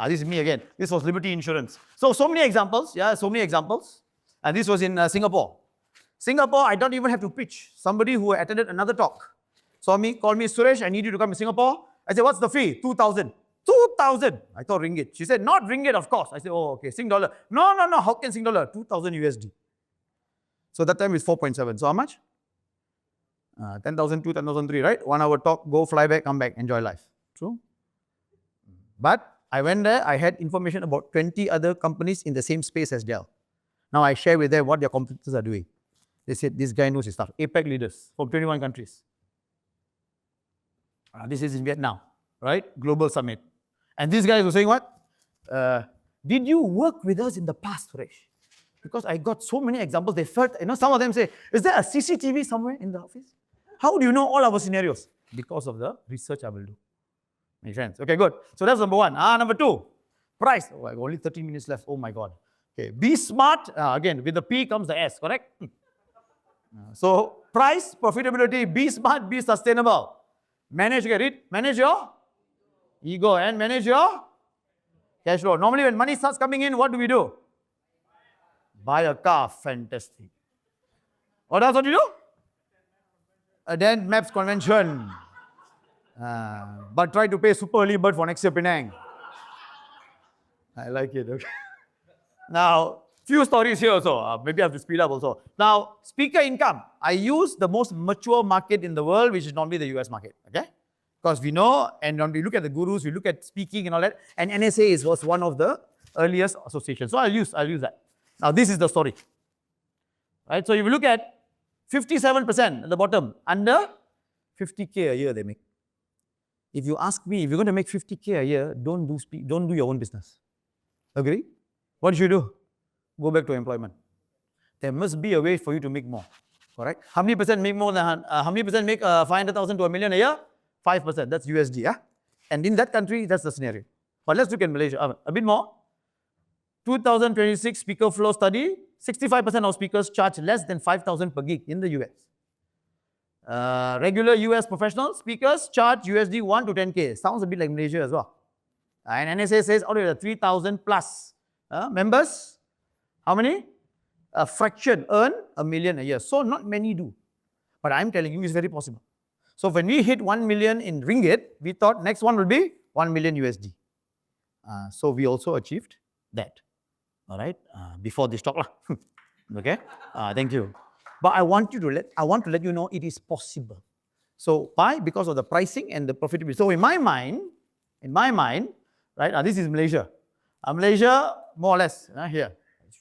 This is me again. This was Liberty Insurance. So many examples. Yeah, so many examples. And this was in Singapore. Singapore, I don't even have to pitch. Somebody who attended another talk saw me, called me, Suresh, I need you to come to Singapore. I said, what's the fee? 2,000. 2,000. I thought ringgit. She said, not ringgit, of course. I said, oh, okay, Sing dollar. No, how can Sing dollar? 2,000 USD. So that time is 4.7. So how much? 10,002, 10,003, right? 1 hour talk, go, fly back, come back, enjoy life. True? But I went there, I had information about 20 other companies in the same space as Dell. Now I share with them what their competitors are doing. They said, this guy knows his stuff. APEC leaders from 21 countries. This is in Vietnam, right? Global Summit. And these guys were saying what? Did you work with us in the past, Suresh? Because I got so many examples, they felt, some of them say, is there a CCTV somewhere in the office? How do you know all our scenarios? Because of the research I will do. Make sense? Okay, good. So that's number one. Number two, price. Oh, I got only 30 minutes left. Oh my God. Okay, be smart. Again, with the P comes the S, correct? So price, profitability, be smart, be sustainable. Manage your ego and manage your cash flow. Normally when money starts coming in, what do? Buy a car. Fantastic. What else do? Then MAPS convention. But try to pay super early bird for next year Penang. I like it. Okay. Now, few stories here also. Maybe I have to speed up also. Now, speaker income. I use the most mature market in the world, which is normally the US market. Okay? Because we know, and when we look at the gurus, we look at speaking and all that, and NSA was one of the earliest associations. So I'll use that. Now, this is the story. Right? So if you look at 57% at the bottom, under 50K a year they make. If you ask me, if you're going to make 50K a year, don't do your own business. Agree? What should you do? Go back to employment. There must be a way for you to make more. Correct? How many percent make more than, how many percent make 500,000 to a million a year? 5%. That's USD. Yeah? And in that country, that's the scenario. But let's look at Malaysia. A bit more. 2026 speaker flow study. 65% of speakers charge less than 5,000 per gig in the US. Regular US professional speakers charge USD 1 to 10K. Sounds a bit like Malaysia as well. And NSA says out of the 3,000 plus members, how many? A fraction earn $1 million a year. So not many do. But I'm telling you, it's very possible. So when we hit 1 million in ringgit, we thought next one will be 1 million USD. So we also achieved that. All right, before this talk lah. Okay, thank you. But I want to let you know it is possible. So why? Because of the pricing and the profitability. So in my mind, right? This is Malaysia. Malaysia, more or less here.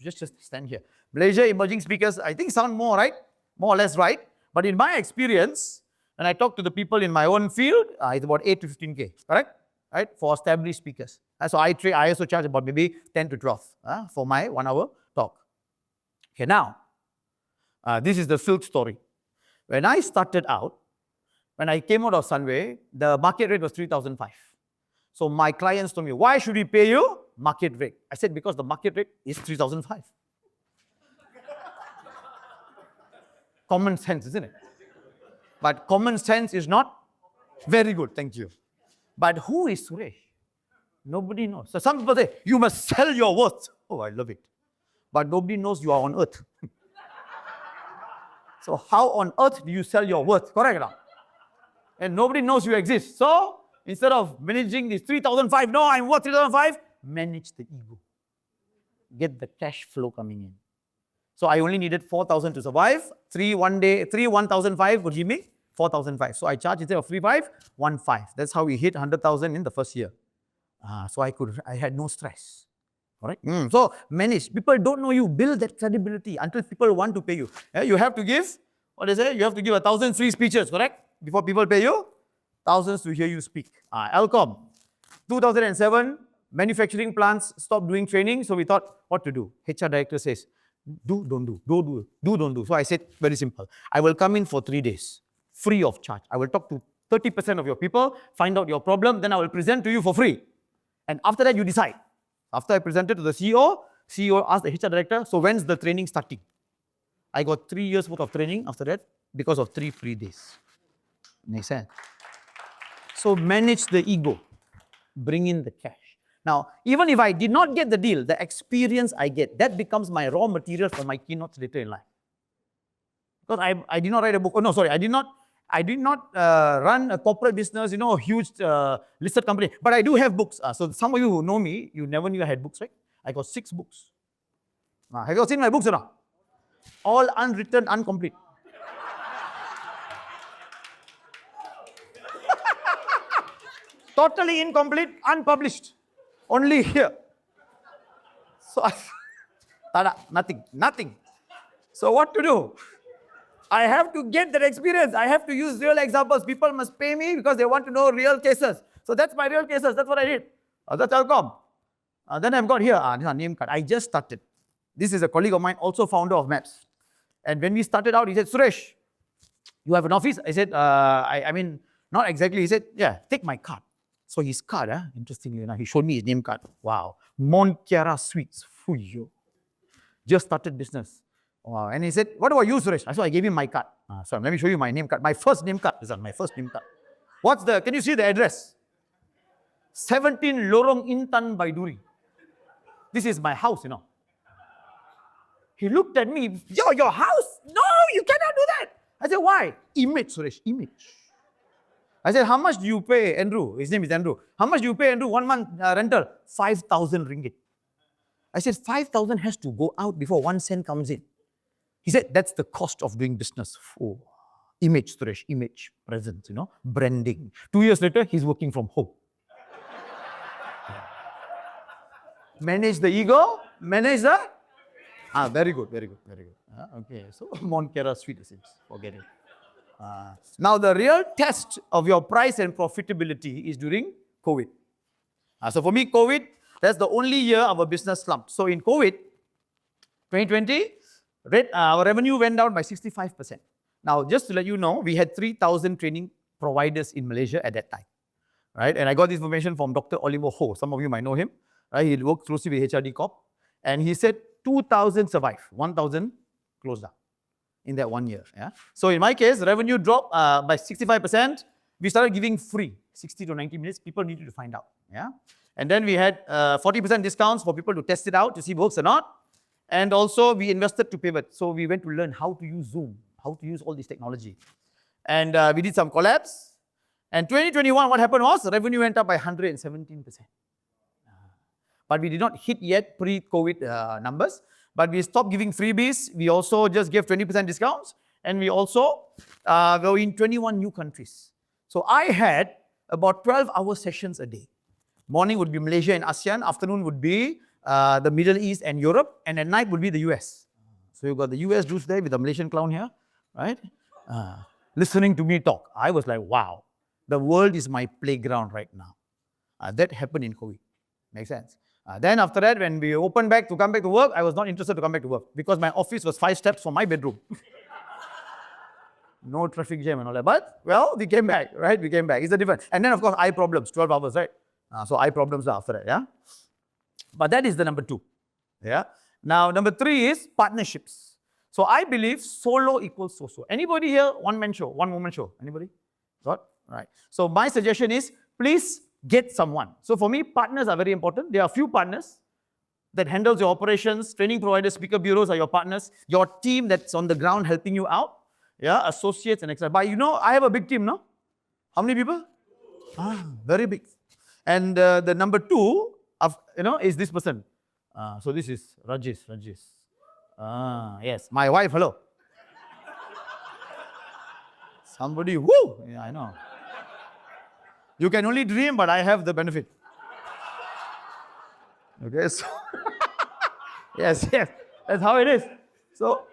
Just stand here. Malaysia emerging speakers, I think sound more or less right. But in my experience, when I talk to the people in my own field, it's about 8 to 15K, correct? Right, for established speakers. So I also charge about maybe 10 to 12 for my 1 hour talk. Okay, now, this is the silk story. When I started out, when I came out of Sunway, the market rate was 3,005. So my clients told me, why should we pay you market rate? I said, because the market rate is 3,005. Common sense, isn't it? But common sense is not very good, thank you. But who is Suresh? Nobody knows. So some people say, you must sell your worth. Oh, I love it. But nobody knows you are on earth. So how on earth do you sell your worth? Correct or not? And nobody knows you exist. So instead of managing this 3,005, no, I'm worth 3,005, manage the ego. Get the cash flow coming in. So I only needed 4,000 to survive. 1,005 would give me 4,005. So I charge instead of 3,515. That's how we hit 100,000 in the first year. So I had no stress. All right. So manage. People don't know you. Build that credibility until people want to pay you. You have to give, what they say? You have to give 1,000 free speeches, correct? Before people pay you, thousands to hear you speak. Alcom, 2007, manufacturing plants stopped doing training. So we thought, what to do? HR director says, do, don't do. Do, don't do. So I said, very simple. I will come in for 3 days, free of charge. I will talk to 30% of your people, find out your problem, then I will present to you for free. And after that, you decide. After I presented to the CEO asked the HR director, so when's the training starting? I got 3 years worth of training after that because of 3 free days. Makes sense? So manage the ego. Bring in the cash. Now, even if I did not get the deal, the experience I get, that becomes my raw material for my keynotes later in life. Because I did not write a book. Oh, no, sorry. I did not run a corporate business, a huge listed company. But I do have books. So some of you who know me, you never knew I had books, right? I got 6 books. Have you seen my books or not? All unwritten, incomplete. Totally incomplete, unpublished. Only here. So, nothing. So what to do? I have to get that experience. I have to use real examples. People must pay me because they want to know real cases. So that's my real cases. That's what I did. That's Telkom. Then I've got here, name card. I just started. This is a colleague of mine, also founder of Maps. And when we started out, he said, Suresh, you have an office? I said, I mean, not exactly. He said, yeah, take my card. So his card, interestingly enough, he showed me his name card. Wow. Mont Kiara Suites. Fuyo. Just started business. Wow. And he said, what about you, Suresh? So I gave him my card. So let me show you my name card. My first name card. This is my first name card. Can you see the address? 17 Lorong Intan Baiduri. This is my house, He looked at me, your house? No, you cannot do that. I said, why? Image, Suresh, image. I said, how much do you pay, Andrew? His name is Andrew. How much do you pay, Andrew? 1 month rental? 5,000 ringgit. I said, 5,000 has to go out before 1 cent comes in. He said, that's the cost of doing business. Oh, image, Suresh, image, presence, branding. 2 years later, he's working from home. Manage the ego, manage the... very good. Okay, so Mont Kiara Suite, forget it. Now, the real test of your price and profitability is during COVID. So for me, COVID, that's the only year our business slumped. So in COVID, 2020, our revenue went down by 65%. Now, just to let you know, we had 3,000 training providers in Malaysia at that time. Right? And I got this information from Dr. Oliver Ho. Some of you might know him. Right? He worked closely with HRD Corp. And he said 2,000 survived, 1,000 closed down in that 1 year. Yeah? So in my case, revenue dropped by 65%. We started giving free, 60 to 90 minutes. People needed to find out. Yeah? And then we had 40% discounts for people to test it out to see if it works or not. And also we invested to pivot. So we went to learn how to use Zoom, how to use all this technology. And we did some collabs. And 2021, what happened was revenue went up by 117%. But we did not hit yet pre-COVID numbers. But we stopped giving freebies. We also just gave 20% discounts. And we also were in 21 new countries. So I had about 12-hour sessions a day. Morning would be Malaysia and ASEAN. Afternoon would be the Middle East and Europe. And at night would be the US. So you've got the US dudes there with the Malaysian clown here, right? Listening to me talk. I was like, wow, the world is my playground right now. That happened in COVID. Makes sense? Then after that, when we opened back to come back to work, I was not interested to come back to work because my office was 5 steps from my bedroom. No traffic jam and all that. But, well, we came back, right? We came back. It's a different. And then, of course, eye problems, 12 hours, right? So eye problems after that, yeah? But that is the number 2. Yeah? Now, number 3 is partnerships. So I believe solo equals so-so. Anybody here, one-man show, one-woman show? Anybody? Got? Right. So my suggestion is, please get someone. So for me, partners are very important. There are a few partners that handles your operations, training providers, speaker bureaus are your partners, your team that's on the ground helping you out, yeah, associates and etc. But I have a big team, no? How many people? Very big. And the number 2, is this person. So this is Rajesh. Yes, my wife, hello. Somebody, whoo! Yeah, I know. You can only dream, but I have the benefit. Okay, so yes, that's how it is. So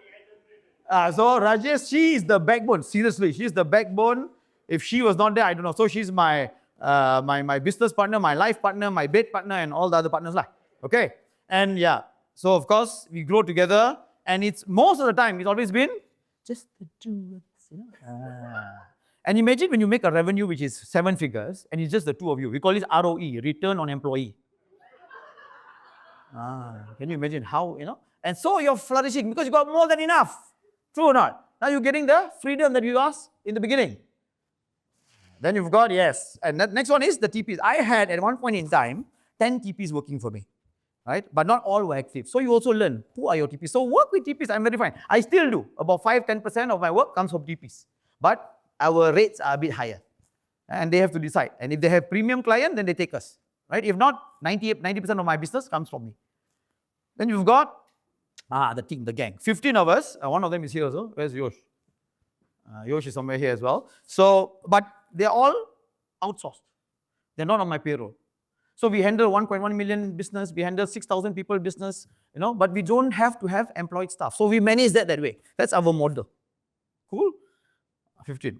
Rajesh, she is the backbone. Seriously, she's the backbone. If she was not there, I don't know. So she's my my business partner, my life partner, my bed partner, and all the other partners, lah. Okay, and yeah. So of course we grow together, and it's most of the time it's always been just the 2 of us, And imagine when you make a revenue which is 7 figures and it's just the 2 of you. We call it ROE, return on employee. Can you imagine how, And so you're flourishing because you got more than enough. True or not? Now you're getting the freedom that you asked in the beginning. Then you've got, yes. And that next one is the TPs. I had at one point in time 10 TPs working for me, right? But not all were active. So you also learn who are your TPs. So work with TPs, I'm very fine. I still do. About 5-10% of my work comes from TPs. But our rates are a bit higher. And they have to decide. And if they have premium client, then they take us, right? If not, 90% of my business comes from me. Then you've got the team, the gang. 15 of us. One of them is here also. Where's Yosh? Yosh is somewhere here as well. So, but they're all outsourced. They're not on my payroll. So we handle 1.1 million business. We handle 6,000 people business. But we don't have to have employed staff. So we manage that way. That's our model. Cool? 15.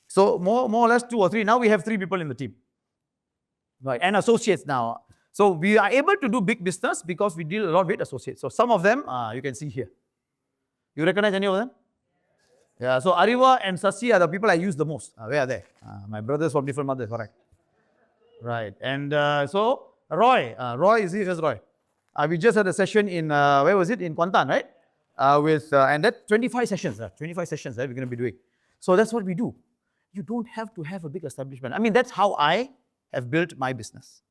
So more or less 2 or 3. Now we have 3 people in the team. Right, and associates now. So we are able to do big business because we deal a lot with associates. So some of them, you can see here. You recognize any of them? Yeah, so Ariva and Sasi are the people I use the most. Where are they? My brothers from different mothers, correct. Right, and so Roy is here, just Roy. We just had a session in, where was it? In Kuantan, right? And that 25 sessions, that we're going to be doing. So that's what we do. You don't have to have a big establishment. I mean, that's how I have built my business.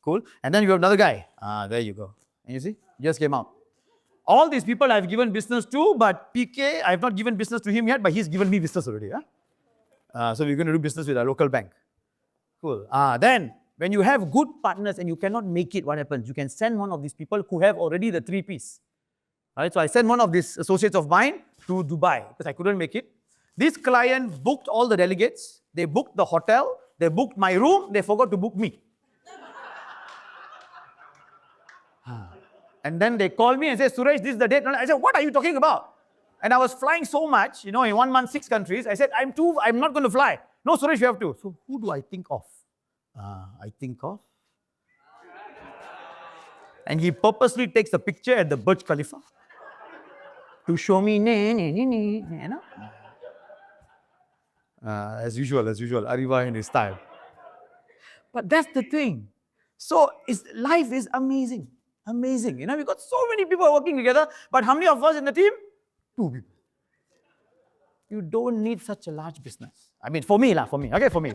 Cool. And then you have another guy. There you go. And you see, just came out. All these people I've given business to, but PK, I've not given business to him yet, but he's given me business already. So we're going to do business with a local bank. Cool. Then, when you have good partners and you cannot make it, what happens? You can send one of these people who have already the 3 Ps. Right? So I sent one of these associates of mine to Dubai because I couldn't make it. This client booked all the delegates. They booked the hotel. They booked my room. They forgot to book me. And then they called me and said, Suresh, this is the date. I said, what are you talking about? And I was flying so much, in 1 month, 6 countries. I said, I'm not going to fly. No, Suresh, you have to. So who do I think of? And he purposely takes a picture at the Burj Khalifa to show me, as usual, Ariva in his style. But that's the thing. So life is amazing. Amazing. We've got so many people working together, but how many of us in the team? 2 people. You don't need such a large business. I mean, for me. Okay, for me.